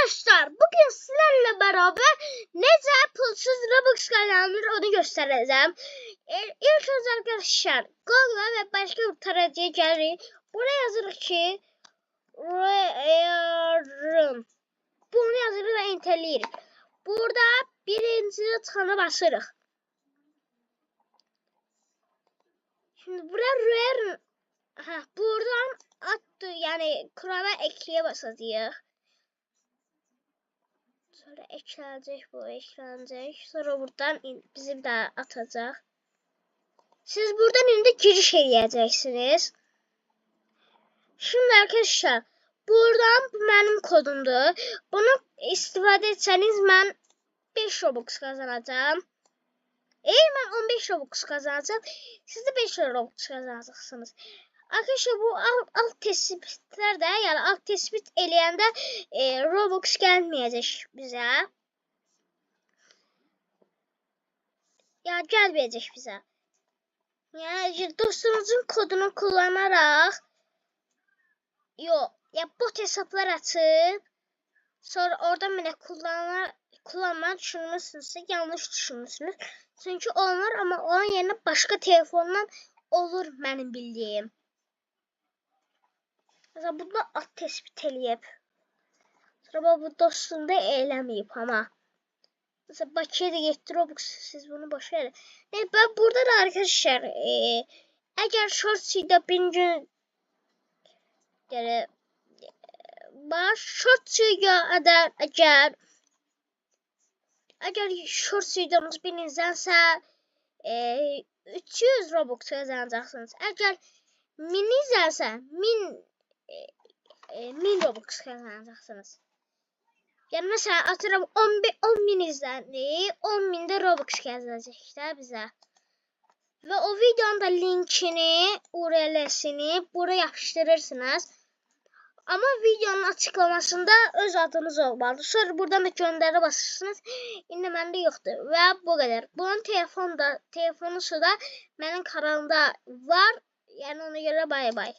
Arkadaşlar bugün sizlerle beraber nece pulsuz Robux kazanılır onu göstereceğim. İlk önce arkadaşlar Google ve başka bir tarayıcıya gelin. Buraya yazılır ki Rayarım. Bunu yazılır ve enterleyirik. Burada birinci tanı basırıq. Şimdi buraya Rayarım. Buradan attı yani kurala ekleye basacağıq. Sonra eklenecek, bu eklenecek. Sonra buradan bizim de atacak. Siz buradan indi giriş edeceksiniz. Şimdi arkadaşlar buradan bu benim kodumdur. Bunu istifade etseniz ben 5 Robux kazanacağım. Eğer ben 15 Robux kazanacağım, siz de 5 Robux kazanacaksınız. Arkadaşlar bu alt tespitlerde yani alt tespit eləyəndə Robux gelmeyecek bize. Ya gelmeyecek bize. Yani dostunuzun kodunu kullanarak ya bot hesaplar açıp sonra oradan bile kullanmayı düşünmüşsünüzse yanlış düşünmüşsünüz. Çünkü onlar ama onun yerine başka telefondan olur benim bildiğim. Mesela bunu at tespit eləyib. Sonra bu dostunda eləməyib ama. Mesela Bakı'ya da gitti Robux, siz bunu boş verin. Ben burada da arkadaşlar eğer shorts'da birinci yani shorts'da eğer shorts'danız birinizdense 300 Robux kazanacaksınız. Eğer mini izlerse 1000 Robux kazanacaksınız. Yani mesela atıyorum 10 bin izlendi, 10 bin de Robux gelecekler bize. Ve o videonun da linkini, URL'sini buraya yapıştırırsınız. Ama videonun açıklamasında öz adınız olmalı. Sonra buradan da gönderi basırsınız. Şimdi bende yoktu ve bu kadar. Bunun telefonu da benim kanalımda var. Yani ona göre bay bay.